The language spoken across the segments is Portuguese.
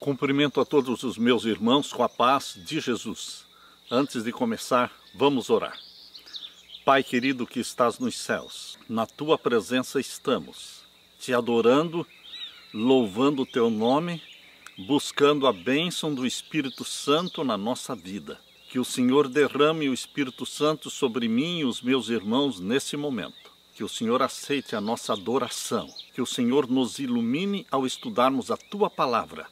Cumprimento a todos os meus irmãos com a paz de Jesus. Antes de começar, vamos orar. Pai querido que estás nos céus, na tua presença estamos, te adorando, louvando o teu nome, buscando a bênção do Espírito Santo na nossa vida. Que o Senhor derrame o Espírito Santo sobre mim e os meus irmãos nesse momento. Que o Senhor aceite a nossa adoração. Que o Senhor nos ilumine ao estudarmos a tua palavra.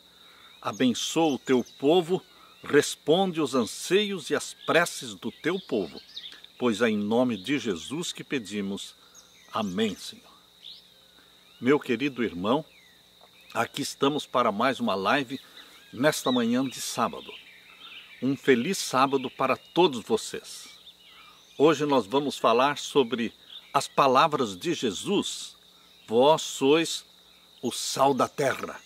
Abençoa o teu povo, responde os anseios e as preces do teu povo, pois é em nome de Jesus que pedimos. Amém, Senhor. Meu querido irmão, aqui estamos para mais uma live nesta manhã de sábado. Um feliz sábado para todos vocês. Hoje nós vamos falar sobre as palavras de Jesus. Vós sois o sal da terra.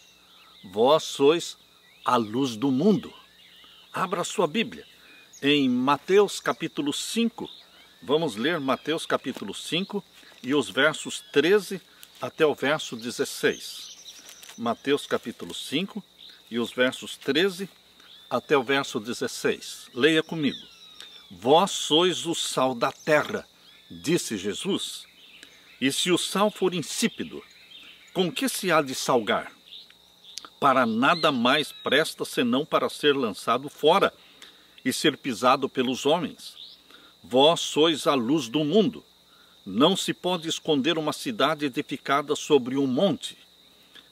Vós sois a luz do mundo. Abra sua Bíblia em Mateus capítulo 5. Vamos ler Mateus capítulo 5 e os versos 13 até o verso 16. Mateus capítulo 5 e os versos 13 até o verso 16. Leia comigo. Vós sois o sal da terra, disse Jesus. E se o sal for insípido, com que se há de salgar? Para nada mais presta senão para ser lançado fora e ser pisado pelos homens. Vós sois a luz do mundo. Não se pode esconder uma cidade edificada sobre um monte,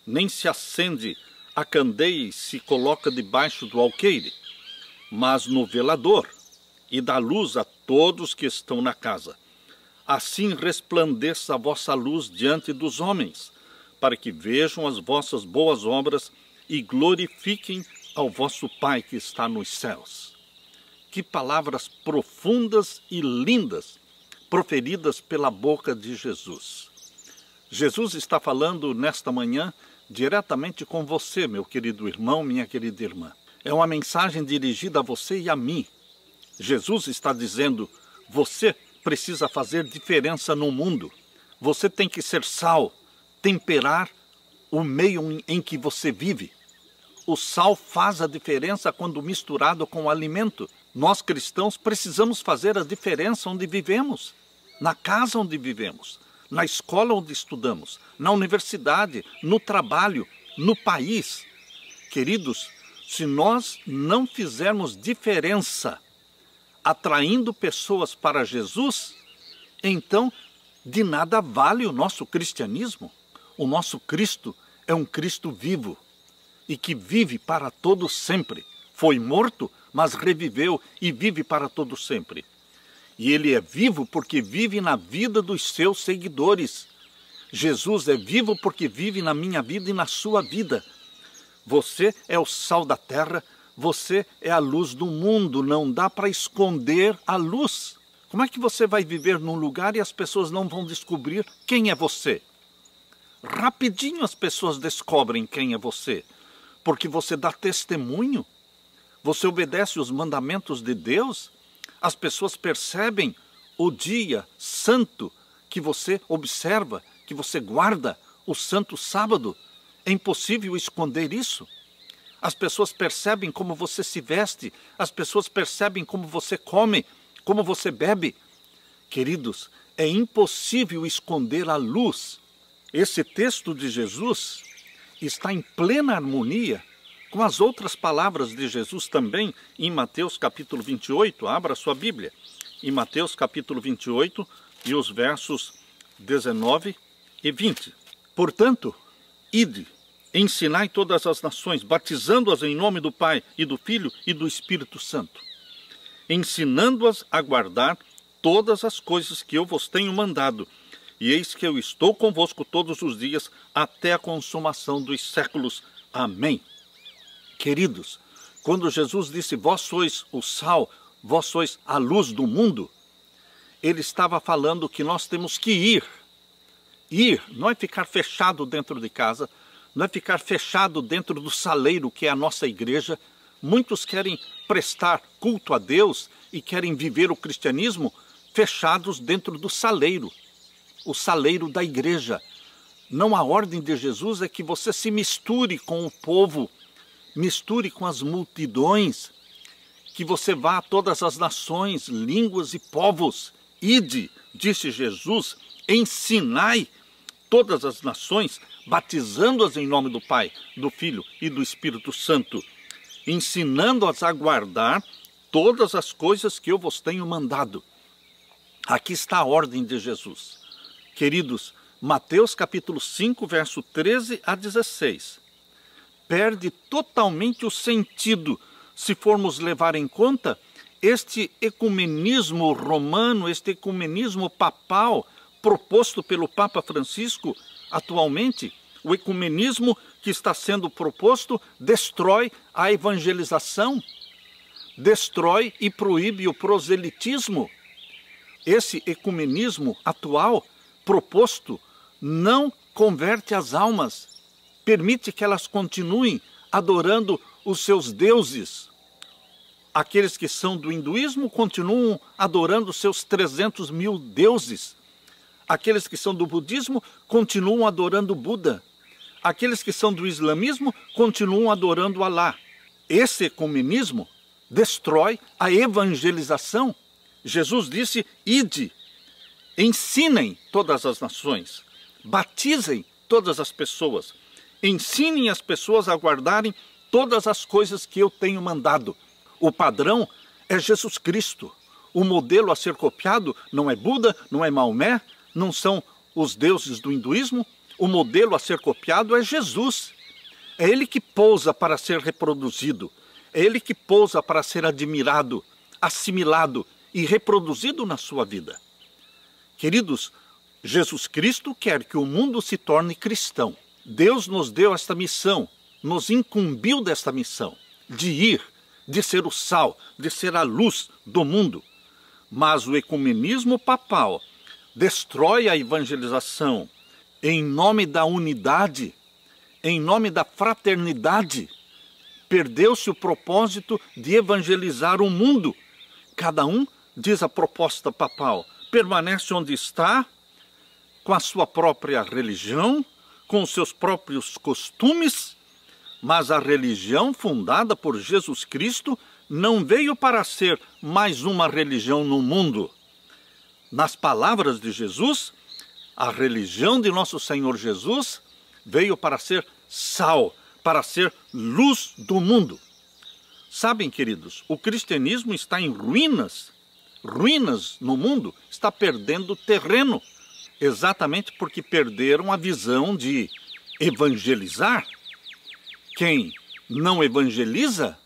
nem se acende a candeia e se coloca debaixo do alqueire, mas no velador, e dá luz a todos que estão na casa. Assim resplandeça a vossa luz diante dos homens, para que vejam as vossas boas obras e glorifiquem ao vosso Pai que está nos céus. Que palavras profundas e lindas proferidas pela boca de Jesus. Jesus está falando nesta manhã diretamente com você, meu querido irmão, minha querida irmã. É uma mensagem dirigida a você e a mim. Jesus está dizendo, você precisa fazer diferença no mundo. Você tem que ser sal, temperar o meio em que você vive. O sal faz a diferença quando misturado com o alimento. Nós cristãos precisamos fazer a diferença onde vivemos, na casa onde vivemos, na escola onde estudamos, na universidade, no trabalho, no país. Queridos, se nós não fizermos diferença atraindo pessoas para Jesus, então de nada vale o nosso cristianismo. O nosso Cristo é um Cristo vivo e que vive para todo sempre. Foi morto, mas reviveu e vive para todo sempre. E ele é vivo porque vive na vida dos seus seguidores. Jesus é vivo porque vive na minha vida e na sua vida. Você é o sal da terra, você é a luz do mundo, não dá para esconder a luz. Como é que você vai viver num lugar e as pessoas não vão descobrir quem é você? Rapidinho as pessoas descobrem quem é você, porque você dá testemunho, você obedece os mandamentos de Deus, as pessoas percebem o dia santo que você observa, que você guarda, o santo sábado. É impossível esconder isso. As pessoas percebem como você se veste, as pessoas percebem como você come, como você bebe. Queridos, é impossível esconder a luz. Esse texto de Jesus está em plena harmonia com as outras palavras de Jesus também em Mateus capítulo 28. Abra sua Bíblia. Em Mateus capítulo 28 e os versos 19 e 20. Portanto, ide, ensinai todas as nações, batizando-as em nome do Pai e do Filho e do Espírito Santo, ensinando-as a guardar todas as coisas que eu vos tenho mandado. E eis que eu estou convosco todos os dias, até a consumação dos séculos. Amém. Queridos, quando Jesus disse, vós sois o sal, vós sois a luz do mundo, ele estava falando que nós temos que ir. Ir, não é ficar fechado dentro de casa, não é ficar fechado dentro do saleiro, que é a nossa igreja. Muitos querem prestar culto a Deus e querem viver o cristianismo fechados dentro do saleiro. O saleiro da igreja. Não, a ordem de Jesus é que você se misture com o povo misture com as multidões, que você vá a todas as nações, línguas e povos. Ide, disse Jesus, ensinai todas as nações, batizando-as em nome do Pai, do Filho e do Espírito Santo, ensinando-as a guardar todas as coisas que eu vos tenho mandado. Aqui está a ordem de Jesus. Queridos, Mateus capítulo 5, verso 13 a 16. Perde totalmente o sentido se formos levar em conta este ecumenismo romano, este ecumenismo papal proposto pelo Papa Francisco atualmente. O ecumenismo que está sendo proposto destrói a evangelização, destrói e proíbe o proselitismo. Esse ecumenismo atual proposto não converte as almas, permite que elas continuem adorando os seus deuses. Aqueles que são do hinduísmo continuam adorando seus 300 mil deuses. Aqueles que são do budismo continuam adorando Buda. Aqueles que são do islamismo continuam adorando Alá. Esse ecumenismo destrói a evangelização. Jesus disse, ide, ensinem todas as nações, batizem todas as pessoas, ensinem as pessoas a guardarem todas as coisas que eu tenho mandado. O padrão é Jesus Cristo. O modelo a ser copiado não é Buda, não é Maomé, não são os deuses do hinduísmo. O modelo a ser copiado é Jesus. É ele que pousa para ser reproduzido. É ele que pousa para ser admirado, assimilado e reproduzido na sua vida. Queridos, Jesus Cristo quer que o mundo se torne cristão. Deus nos deu esta missão, nos incumbiu desta missão, de ir, de ser o sal, de ser a luz do mundo. Mas o ecumenismo papal destrói a evangelização em nome da unidade, em nome da fraternidade. Perdeu-se o propósito de evangelizar o mundo. Cada um, diz a proposta papal, permanece onde está, com a sua própria religião, com os seus próprios costumes, mas a religião fundada por Jesus Cristo não veio para ser mais uma religião no mundo. Nas palavras de Jesus, a religião de nosso Senhor Jesus veio para ser sal, para ser luz do mundo. Sabem, queridos, o cristianismo está em ruínas no mundo, está perdendo terreno, exatamente porque perderam a visão de evangelizar. Quem não evangeliza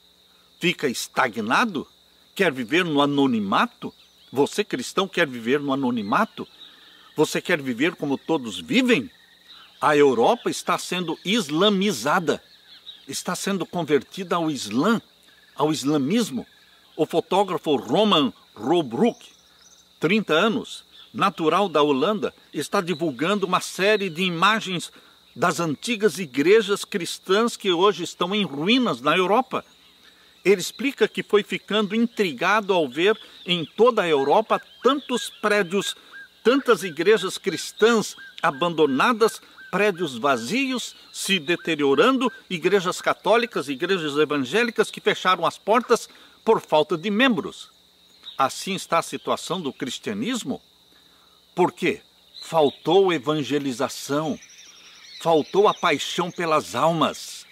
fica estagnado, quer viver no anonimato. Você, cristão, quer viver no anonimato? Você quer viver como todos vivem? A Europa está sendo islamizada, está sendo convertida ao Islã, ao islamismo. O fotógrafo Roman Robroek, 30 anos, natural da Holanda, está divulgando uma série de imagens das antigas igrejas cristãs que hoje estão em ruínas na Europa. Ele explica que foi ficando intrigado ao ver em toda a Europa tantos prédios, tantas igrejas cristãs abandonadas, prédios vazios, se deteriorando, igrejas católicas, igrejas evangélicas que fecharam as portas por falta de membros. Assim está a situação do cristianismo. Por quê? Faltou evangelização, faltou a paixão pelas almas,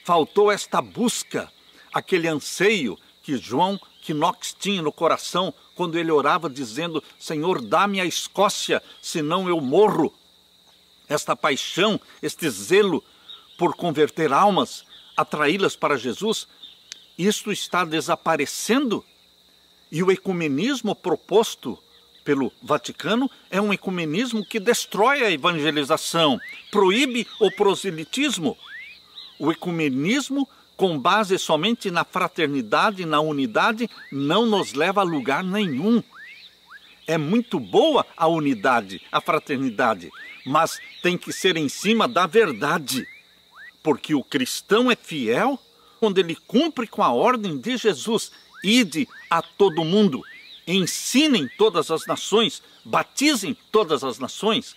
faltou esta busca, aquele anseio que João Knox tinha no coração quando ele orava dizendo, Senhor, dá-me a Escócia, senão eu morro. Esta paixão, este zelo por converter almas, atraí-las para Jesus, isto está desaparecendo. E o ecumenismo proposto pelo Vaticano é um ecumenismo que destrói a evangelização, proíbe o proselitismo. O ecumenismo, com base somente na fraternidade, na unidade, não nos leva a lugar nenhum. É muito boa a unidade, a fraternidade, mas tem que ser em cima da verdade. Porque o cristão é fiel quando ele cumpre com a ordem de Jesus. Ide a todo mundo, ensinem todas as nações, batizem todas as nações.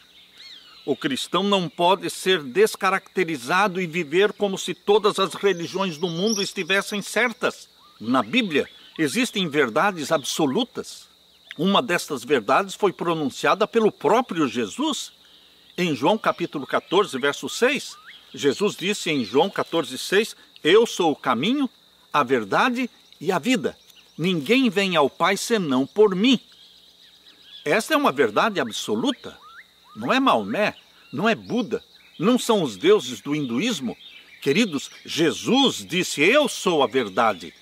O cristão não pode ser descaracterizado e viver como se todas as religiões do mundo estivessem certas. Na Bíblia existem verdades absolutas. Uma destas verdades foi pronunciada pelo próprio Jesus. Em João capítulo 14, verso 6, Jesus disse em João 14, 6, eu sou o caminho, a verdade e a vida. Ninguém vem ao Pai senão por mim. Esta é uma verdade absoluta. Não é Maomé, não é Buda, não são os deuses do hinduísmo. Queridos, Jesus disse, eu sou a verdade,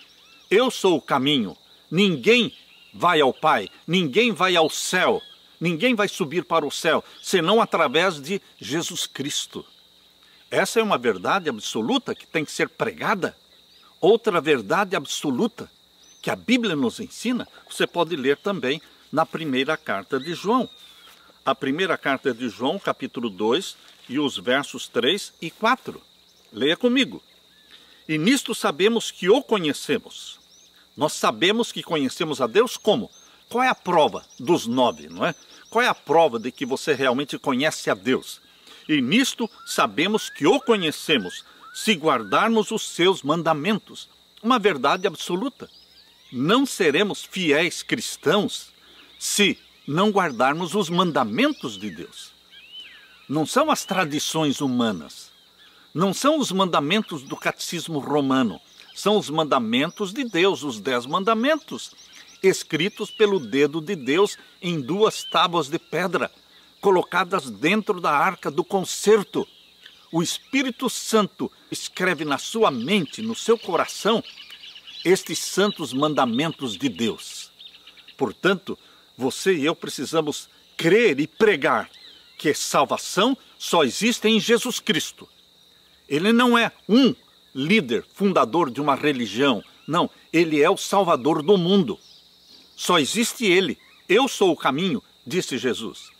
eu sou o caminho. Ninguém vai ao Pai, ninguém vai ao céu, ninguém vai subir para o céu, senão através de Jesus Cristo. Essa é uma verdade absoluta que tem que ser pregada. Outra verdade absoluta que a Bíblia nos ensina, você pode ler também na primeira carta de João. A primeira carta de João, capítulo 2, e os versos 3 e 4. Leia comigo. E nisto sabemos que o conhecemos. Nós sabemos que conhecemos a Deus como? Qual é a prova dos 9, não é? Qual é a prova de que você realmente conhece a Deus? E nisto sabemos que o conhecemos, se guardarmos os seus mandamentos. Uma verdade absoluta. Não seremos fiéis cristãos se não guardarmos os mandamentos de Deus. Não são as tradições humanas, não são os mandamentos do catecismo romano, são os mandamentos de Deus, os 10 mandamentos, escritos pelo dedo de Deus em 2 tábuas de pedra, colocadas dentro da arca do concerto. O Espírito Santo escreve na sua mente, no seu coração, estes santos mandamentos de Deus. Portanto, você e eu precisamos crer e pregar que salvação só existe em Jesus Cristo. Ele não é um líder, fundador de uma religião. Não, ele é o Salvador do mundo. Só existe ele. Eu sou o caminho, disse Jesus.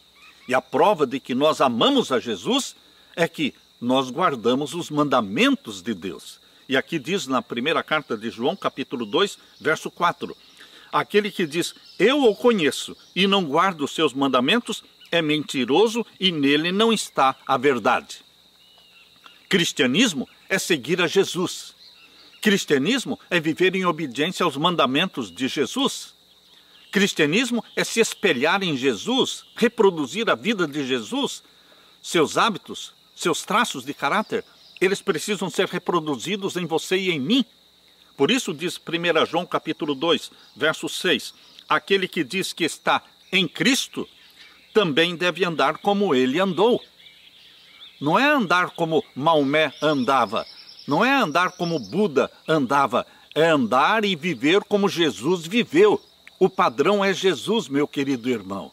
E a prova de que nós amamos a Jesus é que nós guardamos os mandamentos de Deus. E aqui diz na primeira carta de João, capítulo 2, verso 4. Aquele que diz, eu o conheço e não guarda os seus mandamentos, é mentiroso e nele não está a verdade. Cristianismo é seguir a Jesus. Cristianismo é viver em obediência aos mandamentos de Jesus. Cristianismo é se espelhar em Jesus, reproduzir a vida de Jesus. Seus hábitos, seus traços de caráter, eles precisam ser reproduzidos em você e em mim. Por isso diz 1 João capítulo 2, verso 6, aquele que diz que está em Cristo, também deve andar como ele andou. Não é andar como Maomé andava, não é andar como Buda andava, é andar e viver como Jesus viveu. O padrão é Jesus, meu querido irmão.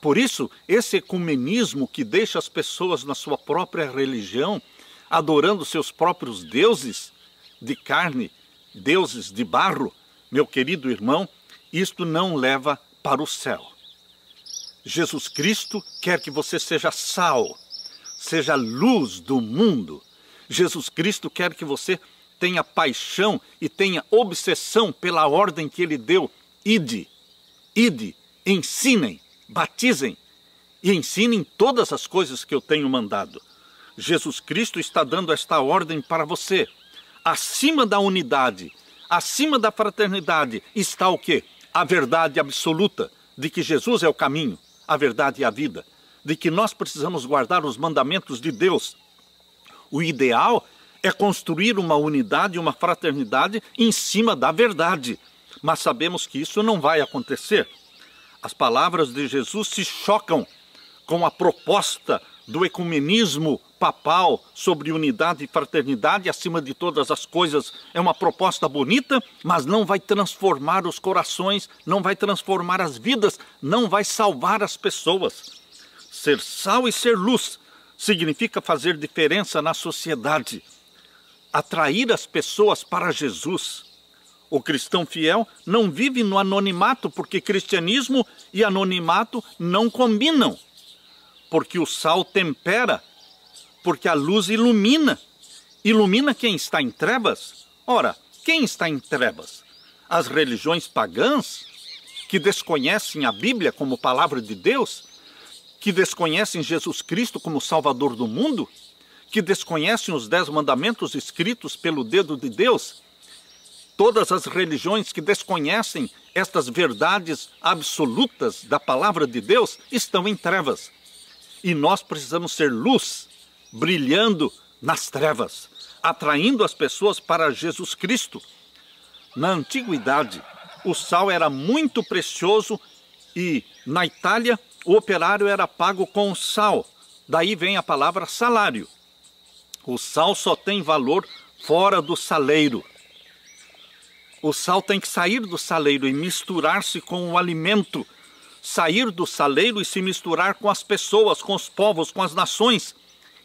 Por isso, esse ecumenismo que deixa as pessoas na sua própria religião, adorando seus próprios deuses de carne, deuses de barro, meu querido irmão, isto não leva para o céu. Jesus Cristo quer que você seja sal, seja luz do mundo. Jesus Cristo quer que você tenha paixão e tenha obsessão pela ordem que ele deu. Ide, ensinem, batizem e ensinem todas as coisas que eu tenho mandado. Jesus Cristo está dando esta ordem para você. Acima da unidade, acima da fraternidade, está o quê? A verdade absoluta de que Jesus é o caminho, a verdade e a vida, de que nós precisamos guardar os mandamentos de Deus. O ideal é construir uma unidade, uma fraternidade em cima da verdade, mas sabemos que isso não vai acontecer. As palavras de Jesus se chocam com a proposta do ecumenismo papal sobre unidade e fraternidade acima de todas as coisas. É uma proposta bonita, mas não vai transformar os corações, não vai transformar as vidas, não vai salvar as pessoas. Ser sal e ser luz significa fazer diferença na sociedade, atrair as pessoas para Jesus. O cristão fiel não vive no anonimato, porque cristianismo e anonimato não combinam. Porque o sal tempera, porque a luz ilumina. Ilumina quem está em trevas? Ora, quem está em trevas? As religiões pagãs, que desconhecem a Bíblia como palavra de Deus? que desconhecem Jesus Cristo como Salvador do mundo, que desconhecem os 10 mandamentos escritos pelo dedo de Deus, todas as religiões que desconhecem estas verdades absolutas da palavra de Deus estão em trevas. E nós precisamos ser luz, brilhando nas trevas, atraindo as pessoas para Jesus Cristo. Na antiguidade, o sal era muito precioso e na Itália o operário era pago com sal. Daí vem a palavra salário. O sal só tem valor fora do saleiro. O sal tem que sair do saleiro e misturar-se com o alimento. Sair do saleiro e se misturar com as pessoas, com os povos, com as nações.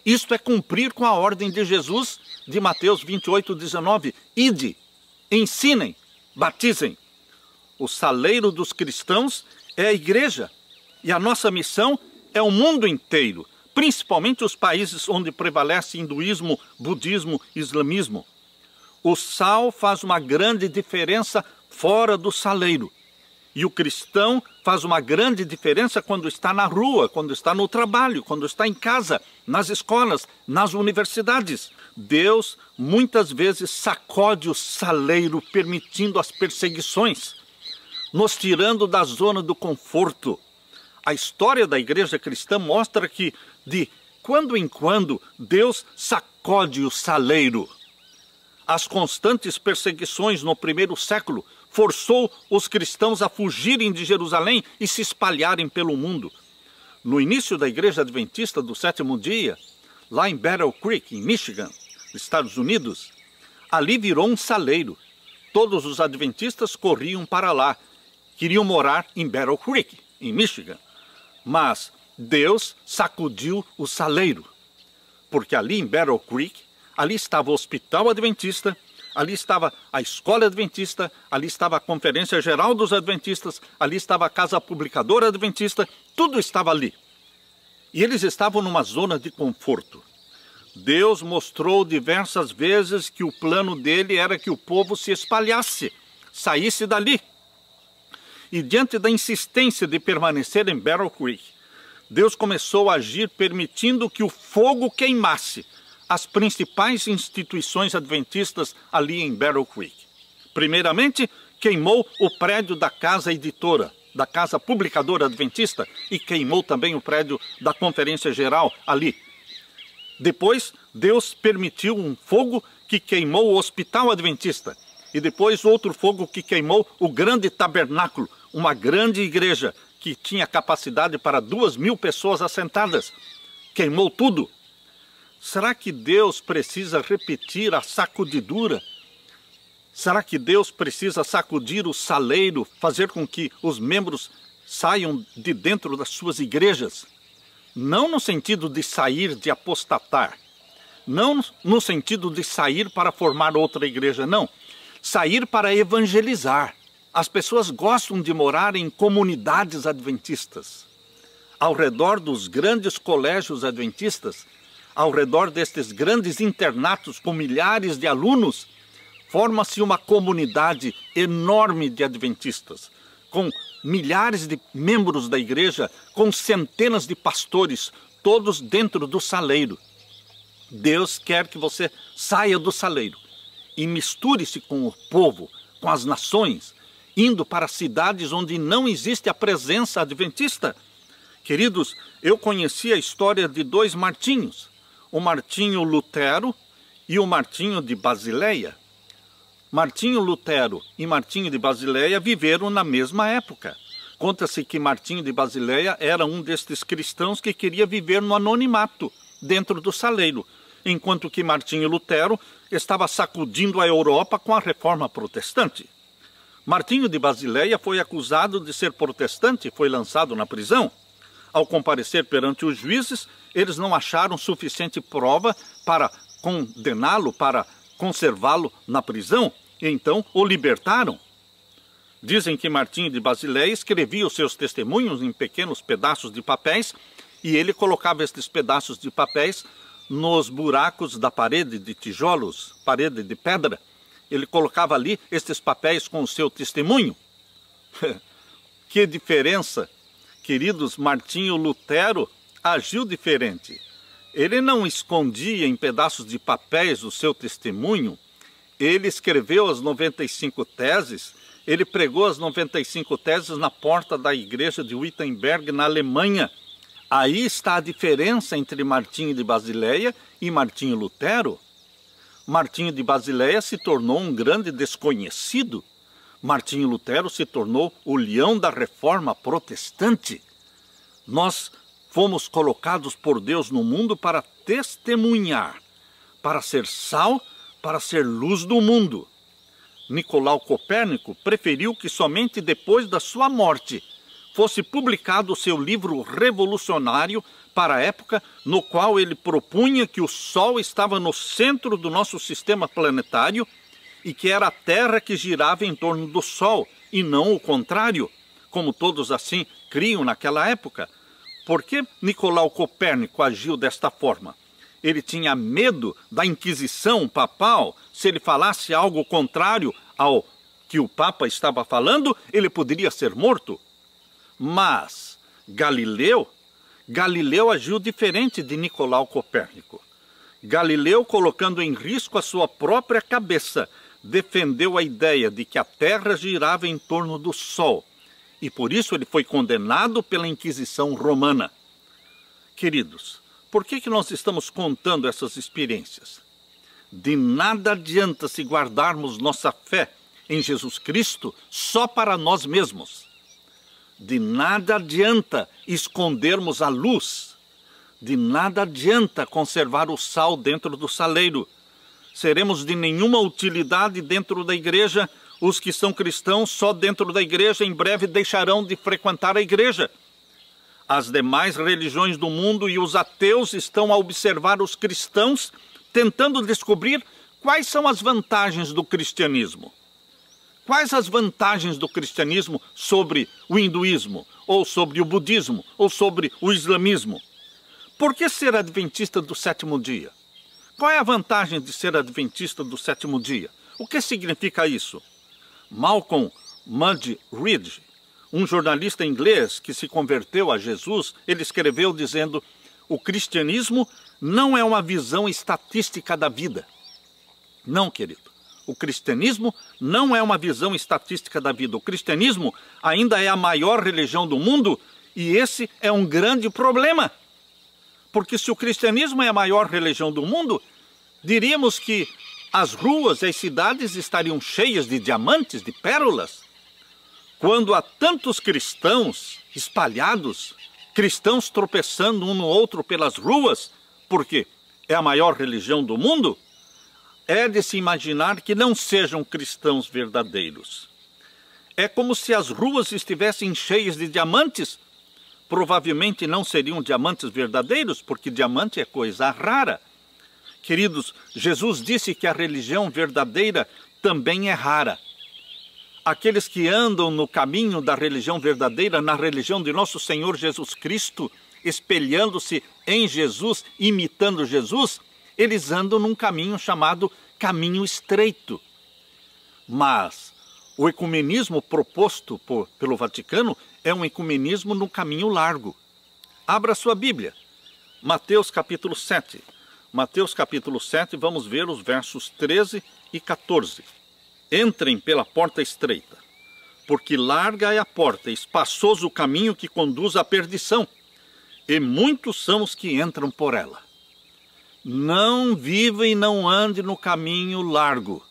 Isto é cumprir com a ordem de Jesus de Mateus 28:19. Ide, ensinem, batizem. O saleiro dos cristãos é a igreja. E a nossa missão é o mundo inteiro, principalmente os países onde prevalece hinduísmo, budismo, islamismo. O sal faz uma grande diferença fora do saleiro. E o cristão faz uma grande diferença quando está na rua, quando está no trabalho, quando está em casa, nas escolas, nas universidades. Deus muitas vezes sacode o saleiro, permitindo as perseguições, nos tirando da zona do conforto. A história da igreja cristã mostra que, de quando em quando, Deus sacode o saleiro. As constantes perseguições no primeiro século forçou os cristãos a fugirem de Jerusalém e se espalharem pelo mundo. No início da Igreja Adventista do Sétimo Dia, lá em Battle Creek, em Michigan, Estados Unidos, ali virou um saleiro. Todos os adventistas corriam para lá, queriam morar em Battle Creek, em Michigan. Mas Deus sacudiu o saleiro, porque ali em Battle Creek, ali estava o Hospital Adventista, ali estava a Escola Adventista, ali estava a Conferência Geral dos Adventistas, ali estava a Casa Publicadora Adventista, tudo estava ali. E eles estavam numa zona de conforto. Deus mostrou diversas vezes que o plano dele era que o povo se espalhasse, saísse dali. E diante da insistência de permanecer em Battle Creek, Deus começou a agir permitindo que o fogo queimasse as principais instituições adventistas ali em Battle Creek. Primeiramente, queimou o prédio da Casa Editora, da Casa Publicadora Adventista, e queimou também o prédio da Conferência Geral ali. Depois, Deus permitiu um fogo que queimou o Hospital Adventista. E depois outro fogo que queimou o grande tabernáculo, uma grande igreja que tinha capacidade para 2.000 pessoas assentadas. Queimou tudo. Será que Deus precisa repetir a sacudidura? Será que Deus precisa sacudir o saleiro, fazer com que os membros saiam de dentro das suas igrejas? Não no sentido de sair, de apostatar. Não no sentido de sair para formar outra igreja, não. Sair para evangelizar. As pessoas gostam de morar em comunidades adventistas. Ao redor dos grandes colégios adventistas, ao redor destes grandes internatos com milhares de alunos, forma-se uma comunidade enorme de adventistas, com milhares de membros da igreja, com centenas de pastores, todos dentro do saleiro. Deus quer que você saia do saleiro e misture-se com o povo, com as nações, indo para cidades onde não existe a presença adventista. Queridos, eu conheci a história de 2 Martinhos, o Martinho Lutero e o Martinho de Basileia. Martinho Lutero e Martinho de Basileia viveram na mesma época. Conta-se que Martinho de Basileia era um destes cristãos que queria viver no anonimato, dentro do saleiro, enquanto que Martinho Lutero estava sacudindo a Europa com a reforma protestante. Martinho de Basileia foi acusado de ser protestante e foi lançado na prisão. Ao comparecer perante os juízes, eles não acharam suficiente prova para condená-lo, para conservá-lo na prisão, e então o libertaram. Dizem que Martinho de Basileia escrevia os seus testemunhos em pequenos pedaços de papéis e ele colocava estes pedaços de papéis nos buracos da parede de tijolos, parede de pedra. Ele colocava ali estes papéis com o seu testemunho. Que diferença Queridos, Martinho Lutero agiu diferente. Ele não escondia em pedaços de papéis o seu testemunho. Ele escreveu as 95 teses, ele pregou as 95 teses na porta da igreja de Wittenberg, na Alemanha. Aí está a diferença entre Martinho de Basileia e Martinho Lutero. Martinho de Basileia se tornou um grande desconhecido. Martinho Lutero se tornou o leão da reforma protestante. Nós fomos colocados por Deus no mundo para testemunhar, para ser sal, para ser luz do mundo. Nicolau Copérnico preferiu que somente depois da sua morte fosse publicado o seu livro revolucionário para a época, no qual ele propunha que o Sol estava no centro do nosso sistema planetário e que era a Terra que girava em torno do Sol, e não o contrário, como todos assim criam naquela época. Por que Nicolau Copérnico agiu desta forma? Ele tinha medo da Inquisição papal. Se ele falasse algo contrário ao que o Papa estava falando, ele poderia ser morto. Mas Galileu agiu diferente de Nicolau Copérnico. Galileu, colocando em risco a sua própria cabeça, defendeu a ideia de que a Terra girava em torno do Sol, e por isso ele foi condenado pela Inquisição Romana. Queridos, por que nós estamos contando essas experiências? De nada adianta se guardarmos nossa fé em Jesus Cristo só para nós mesmos. De nada adianta escondermos a luz. De nada adianta conservar o sal dentro do saleiro. Seremos de nenhuma utilidade dentro da igreja. Os que são cristãos só dentro da igreja em breve deixarão de frequentar a igreja. As demais religiões do mundo e os ateus estão a observar os cristãos, tentando descobrir quais são as vantagens do cristianismo. Quais as vantagens do cristianismo sobre o hinduísmo, ou sobre o budismo, ou sobre o islamismo? Por que ser adventista do sétimo dia? Qual é a vantagem de ser adventista do sétimo dia? O que significa isso? Malcolm Muggeridge, um jornalista inglês que se converteu a Jesus, ele escreveu dizendo: o cristianismo não é uma visão estatística da vida. Não, querido. O cristianismo não é uma visão estatística da vida. O cristianismo ainda é a maior religião do mundo, e esse é um grande problema. Porque se o cristianismo é a maior religião do mundo, diríamos que as ruas e as cidades estariam cheias de diamantes, de pérolas. Quando há tantos cristãos espalhados, cristãos tropeçando um no outro pelas ruas, porque é a maior religião do mundo, é de se imaginar que não sejam cristãos verdadeiros. É como se as ruas estivessem cheias de diamantes. Provavelmente não seriam diamantes verdadeiros, porque diamante é coisa rara. Queridos, Jesus disse que a religião verdadeira também é rara. Aqueles que andam no caminho da religião verdadeira, na religião de nosso Senhor Jesus Cristo, espelhando-se em Jesus, imitando Jesus, eles andam num caminho chamado caminho estreito. Mas o ecumenismo proposto pelo Vaticano é um ecumenismo no caminho largo. Abra sua Bíblia, Mateus capítulo 7. Mateus capítulo 7, vamos ver os versos 13 e 14. Entrem pela porta estreita, porque larga é a porta, espaçoso o caminho que conduz à perdição, e muitos são os que entram por ela. Não viva e não ande no caminho largo,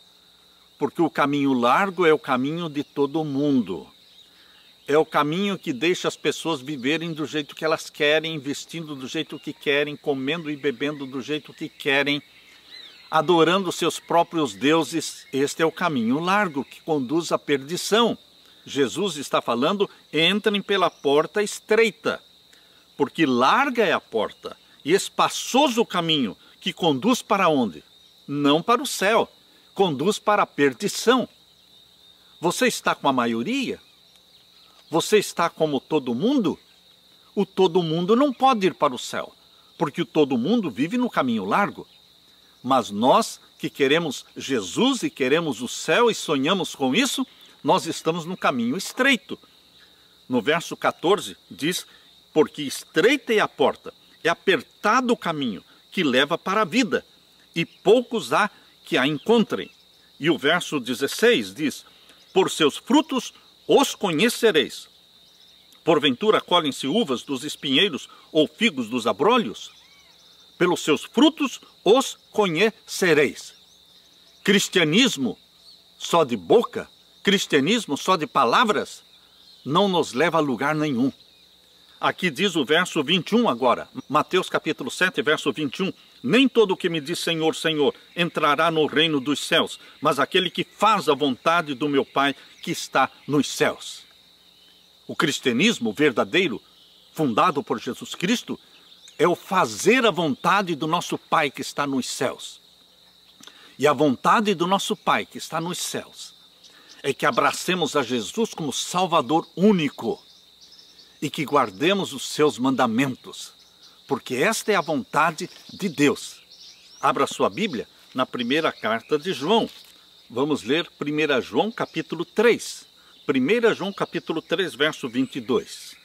porque o caminho largo é o caminho de todo mundo. É o caminho que deixa as pessoas viverem do jeito que elas querem, vestindo do jeito que querem, comendo e bebendo do jeito que querem, adorando seus próprios deuses. Este é o caminho largo que conduz à perdição. Jesus está falando: entrem pela porta estreita, porque larga é a porta e espaçoso o caminho que conduz para onde? Não para o céu, conduz para a perdição. Você está com a maioria? Você está como todo mundo? O todo mundo não pode ir para o céu, porque o todo mundo vive no caminho largo. Mas nós que queremos Jesus e queremos o céu e sonhamos com isso, nós estamos no caminho estreito. No verso 14 diz, porque estreita é a porta, é apertado o caminho que leva para a vida, e poucos há que a encontrem. E o verso 16 diz, por seus frutos os conhecereis. Porventura colhem-se uvas dos espinheiros ou figos dos abrolhos? Pelos seus frutos os conhecereis. Cristianismo só de boca, cristianismo só de palavras, não nos leva a lugar nenhum. Aqui diz o verso 21 agora, Mateus capítulo 7, verso 21. Nem todo o que me diz Senhor, Senhor, entrará no reino dos céus, mas aquele que faz a vontade do meu Pai que está nos céus. O cristianismo verdadeiro, fundado por Jesus Cristo, é o fazer a vontade do nosso Pai que está nos céus. E a vontade do nosso Pai que está nos céus é que abracemos a Jesus como Salvador único e que guardemos os seus mandamentos, porque esta é a vontade de Deus. Abra sua Bíblia na primeira carta de João. Vamos ler 1 João capítulo 3. 1 João capítulo 3, verso 22.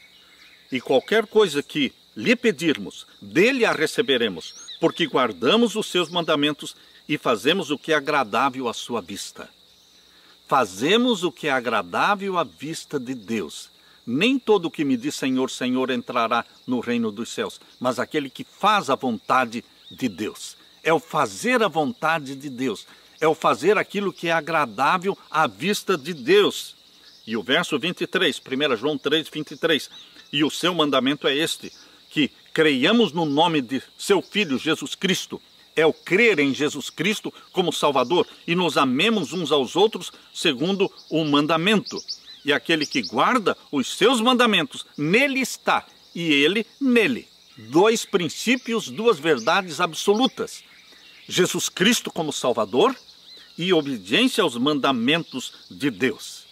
E qualquer coisa que lhe pedirmos, dele a receberemos, porque guardamos os seus mandamentos e fazemos o que é agradável à sua vista. Fazemos o que é agradável à vista de Deus. Nem todo o que me diz Senhor, Senhor entrará no reino dos céus, mas aquele que faz a vontade de Deus. É o fazer a vontade de Deus. É o fazer aquilo que é agradável à vista de Deus. E o verso 23, 1 João 3, 23. E o seu mandamento é este, que creiamos no nome de seu Filho Jesus Cristo. É o crer em Jesus Cristo como Salvador e nos amemos uns aos outros segundo o mandamento. E aquele que guarda os seus mandamentos, nele está, e ele nele. Dois princípios, duas verdades absolutas. Jesus Cristo como Salvador e obediência aos mandamentos de Deus.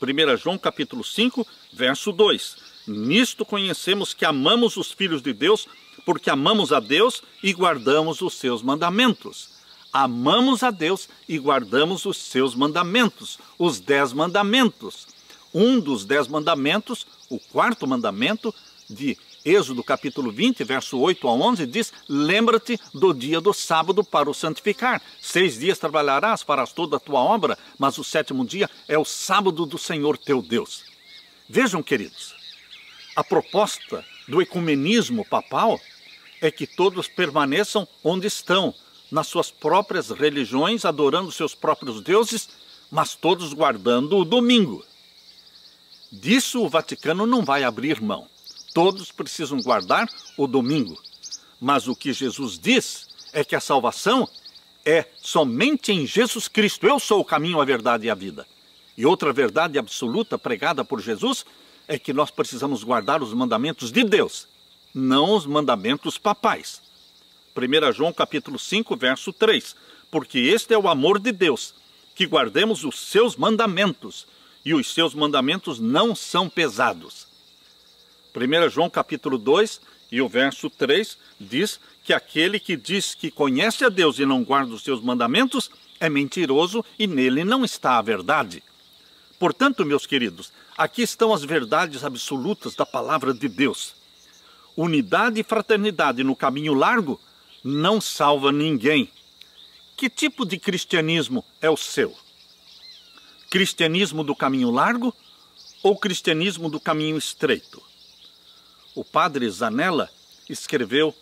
1 João capítulo 5, verso 2. Nisto conhecemos que amamos os filhos de Deus, porque amamos a Deus e guardamos os seus mandamentos. Amamos a Deus e guardamos os seus mandamentos, os 10 mandamentos. Um dos 10 mandamentos, o quarto mandamento, de Êxodo capítulo 20, verso 8 a 11, diz, lembra-te do dia do sábado para o santificar. 6 dias trabalharás, farás toda a tua obra, mas o 7º dia é o sábado do Senhor teu Deus. Vejam, queridos, a proposta do ecumenismo papal é que todos permaneçam onde estão, nas suas próprias religiões, adorando seus próprios deuses, mas todos guardando o domingo. Disso o Vaticano não vai abrir mão. Todos precisam guardar o domingo. Mas o que Jesus diz é que a salvação é somente em Jesus Cristo. Eu sou o caminho, a verdade e a vida. E outra verdade absoluta pregada por Jesus é que nós precisamos guardar os mandamentos de Deus, não os mandamentos papais. 1 João capítulo 5, verso 3. Porque este é o amor de Deus, que guardemos os seus mandamentos, e os seus mandamentos não são pesados. 1 João capítulo 2 e o verso 3 diz que aquele que diz que conhece a Deus e não guarda os seus mandamentos é mentiroso e nele não está a verdade. Portanto, meus queridos, aqui estão as verdades absolutas da palavra de Deus. Unidade e fraternidade no caminho largo não salva ninguém. Que tipo de cristianismo é o seu? Cristianismo do caminho largo ou cristianismo do caminho estreito? O padre Zanella escreveu,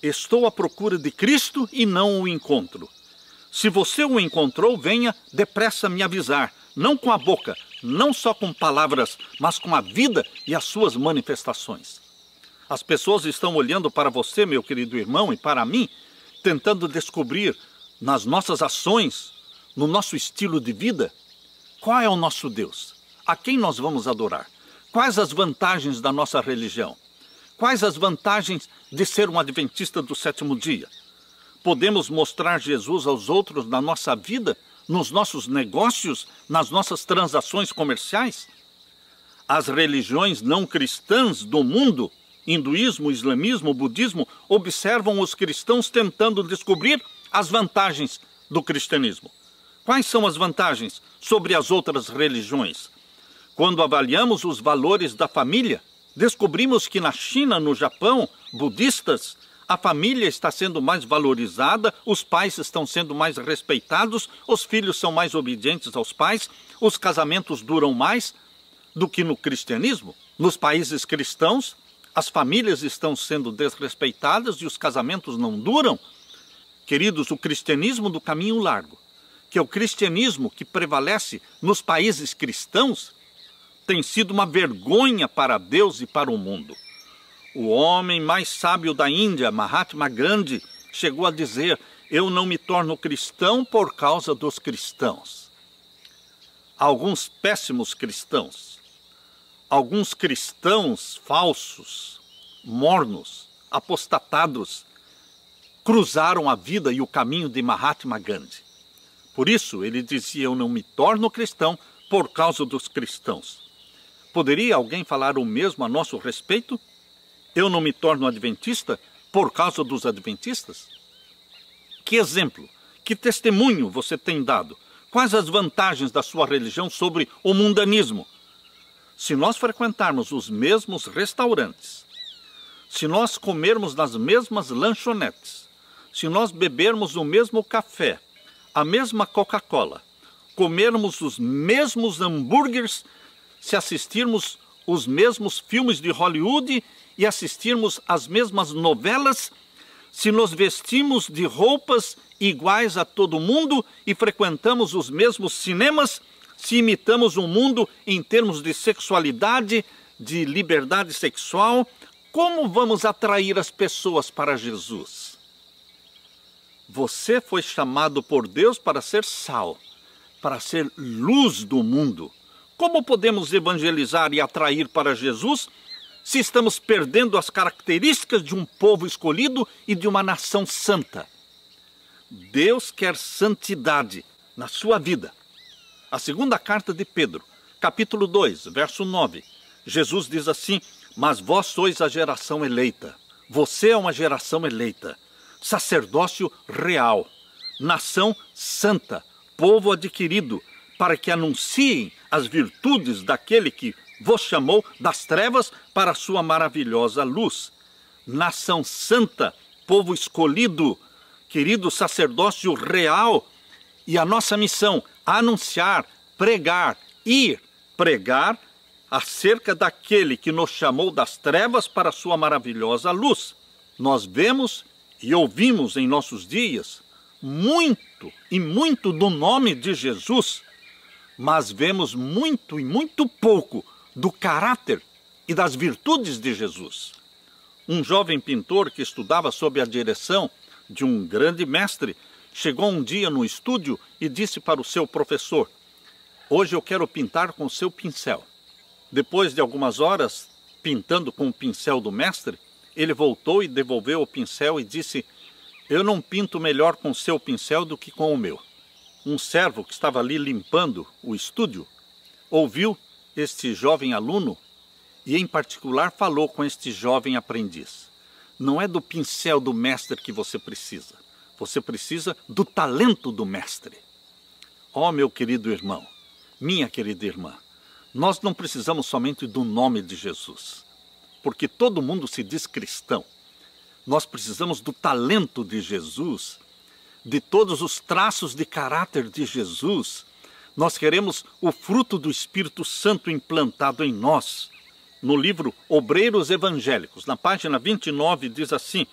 estou à procura de Cristo e não o encontro. Se você o encontrou, venha depressa me avisar, não com a boca, não só com palavras, mas com a vida e as suas manifestações. As pessoas estão olhando para você, meu querido irmão, e para mim, tentando descobrir nas nossas ações, no nosso estilo de vida, qual é o nosso Deus? A quem nós vamos adorar? Quais as vantagens da nossa religião? Quais as vantagens de ser um adventista do 7º dia? Podemos mostrar Jesus aos outros na nossa vida, nos nossos negócios, nas nossas transações comerciais? As religiões não cristãs do mundo, hinduísmo, islamismo, budismo, observam os cristãos tentando descobrir as vantagens do cristianismo. Quais são as vantagens sobre as outras religiões? Quando avaliamos os valores da família, descobrimos que na China, no Japão, budistas, a família está sendo mais valorizada, os pais estão sendo mais respeitados, os filhos são mais obedientes aos pais, os casamentos duram mais do que no cristianismo. Nos países cristãos, as famílias estão sendo desrespeitadas e os casamentos não duram. Queridos, o cristianismo do caminho largo, que é o cristianismo que prevalece nos países cristãos, tem sido uma vergonha para Deus e para o mundo. O homem mais sábio da Índia, Mahatma Gandhi, chegou a dizer: eu não me torno cristão por causa dos cristãos. Alguns péssimos cristãos, alguns cristãos falsos, mornos, apostatados, cruzaram a vida e o caminho de Mahatma Gandhi. Por isso ele dizia: eu não me torno cristão por causa dos cristãos. Poderia alguém falar o mesmo a nosso respeito? Eu não me torno adventista por causa dos adventistas? Que exemplo, que testemunho você tem dado? Quais as vantagens da sua religião sobre o mundanismo? Se nós frequentarmos os mesmos restaurantes, se nós comermos nas mesmas lanchonetes, se nós bebermos o mesmo café, a mesma Coca-Cola, comermos os mesmos hambúrgueres, se assistirmos os mesmos filmes de Hollywood e assistirmos às mesmas novelas, se nos vestimos de roupas iguais a todo mundo e frequentamos os mesmos cinemas, se imitamos o mundo em termos de sexualidade, de liberdade sexual, como vamos atrair as pessoas para Jesus? Você foi chamado por Deus para ser sal, para ser luz do mundo. Como podemos evangelizar e atrair para Jesus se estamos perdendo as características de um povo escolhido e de uma nação santa? Deus quer santidade na sua vida. A segunda carta de Pedro, capítulo 2, verso 9. Jesus diz assim: mas vós sois a geração eleita. Você é uma geração eleita. Sacerdócio real. Nação santa. Povo adquirido. Para que anunciem as virtudes daquele que vos chamou das trevas para a sua maravilhosa luz. Nação santa, povo escolhido, querido, sacerdócio real. E a nossa missão, anunciar, pregar, ir pregar acerca daquele que nos chamou das trevas para a sua maravilhosa luz. Nós vemos e ouvimos em nossos dias muito do nome de Jesus, mas vemos muito e muito pouco do caráter e das virtudes de Jesus. Um jovem pintor que estudava sob a direção de um grande mestre chegou um dia no estúdio e disse para o seu professor: hoje eu quero pintar com o seu pincel. Depois de algumas horas pintando com o pincel do mestre, ele voltou e devolveu o pincel e disse: eu não pinto melhor com o seu pincel do que com o meu. Um servo que estava ali limpando o estúdio ouviu este jovem aluno e, em particular, falou com este jovem aprendiz: não é do pincel do mestre que você precisa do talento do mestre. Ó, meu querido irmão, minha querida irmã, nós não precisamos somente do nome de Jesus, porque todo mundo se diz cristão. Nós precisamos do talento de Jesus, de todos os traços de caráter de Jesus. Nós queremos o fruto do Espírito Santo implantado em nós. No livro Obreiros Evangélicos, na página 29, diz assim: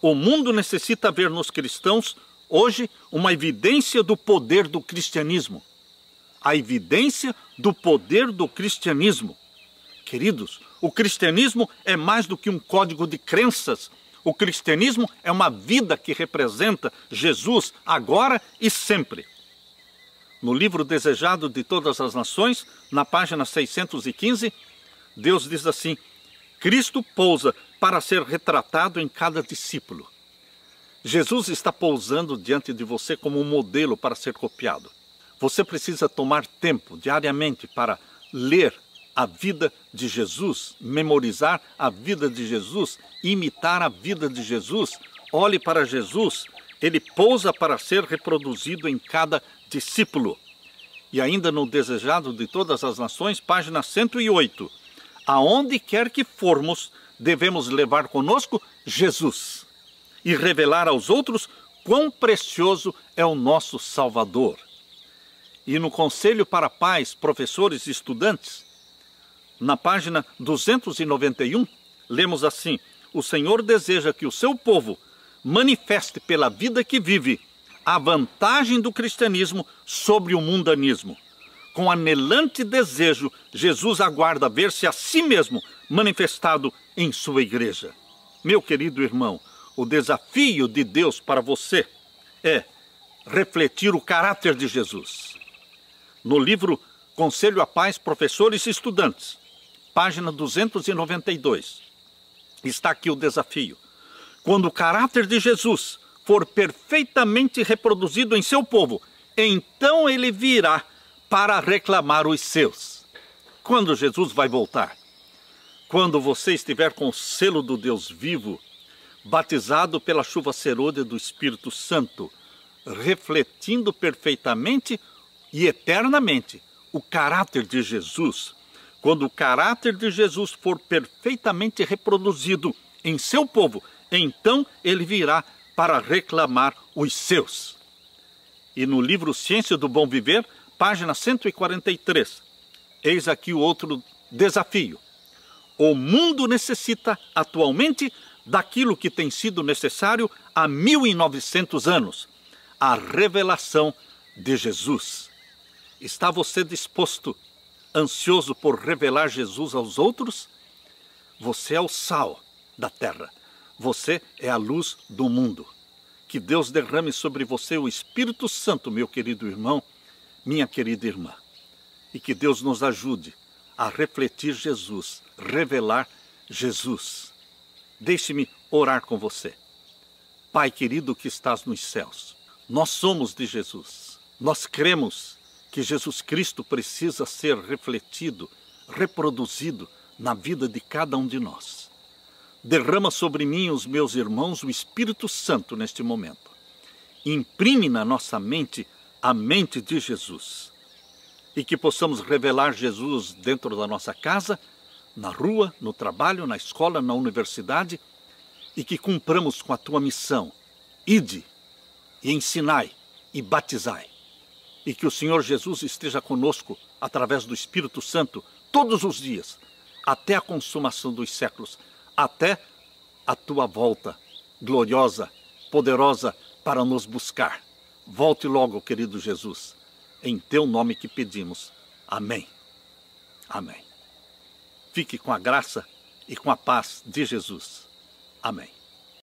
o mundo necessita ver nos cristãos hoje uma evidência do poder do cristianismo. A evidência do poder do cristianismo. Queridos, o cristianismo é mais do que um código de crenças. O cristianismo é uma vida que representa Jesus agora e sempre. No livro Desejado de Todas as Nações, na página 615, Deus diz assim: Cristo pousa para ser retratado em cada discípulo. Jesus está pousando diante de você como um modelo para ser copiado. Você precisa tomar tempo diariamente para ler a vida de Jesus, memorizar a vida de Jesus, imitar a vida de Jesus. Olhe para Jesus, ele pousa para ser reproduzido em cada discípulo. E ainda no Desejado de Todas as Nações, página 108. Aonde quer que formos, devemos levar conosco Jesus e revelar aos outros quão precioso é o nosso Salvador. E no Conselho para Pais, Professores e Estudantes, na página 291, lemos assim: o Senhor deseja que o seu povo manifeste pela vida que vive a vantagem do cristianismo sobre o mundanismo. Com anelante desejo, Jesus aguarda ver-se a si mesmo manifestado em sua igreja. Meu querido irmão, o desafio de Deus para você é refletir o caráter de Jesus. No livro Conselho a Pais, Professores e Estudantes, página 292, está aqui o desafio. Quando o caráter de Jesus for perfeitamente reproduzido em seu povo, então ele virá para reclamar os seus. Quando Jesus vai voltar? Quando você estiver com o selo do Deus vivo, batizado pela chuva serôdia do Espírito Santo, refletindo perfeitamente e eternamente o caráter de Jesus. Quando o caráter de Jesus for perfeitamente reproduzido em seu povo, então ele virá para reclamar os seus. E no livro Ciência do Bom Viver, página 143, eis aqui o outro desafio. O mundo necessita atualmente daquilo que tem sido necessário há 1900 anos, a revelação de Jesus. Está você disposto, ansioso por revelar Jesus aos outros? Você é o sal da terra. Você é a luz do mundo. Que Deus derrame sobre você o Espírito Santo, meu querido irmão, minha querida irmã. E que Deus nos ajude a refletir Jesus, revelar Jesus. Deixe-me orar com você. Pai querido que estás nos céus, nós somos de Jesus. Nós cremos que Jesus Cristo precisa ser refletido, reproduzido na vida de cada um de nós. Derrama sobre mim e os meus irmãos o Espírito Santo neste momento. Imprime na nossa mente a mente de Jesus. E que possamos revelar Jesus dentro da nossa casa, na rua, no trabalho, na escola, na universidade, e que cumpramos com a tua missão. Ide e ensinai e batizai. E que o Senhor Jesus esteja conosco através do Espírito Santo todos os dias, até a consumação dos séculos, até a tua volta gloriosa, poderosa para nos buscar. Volte logo, querido Jesus, em teu nome que pedimos. Amém. Amém. Fique com a graça e com a paz de Jesus. Amém.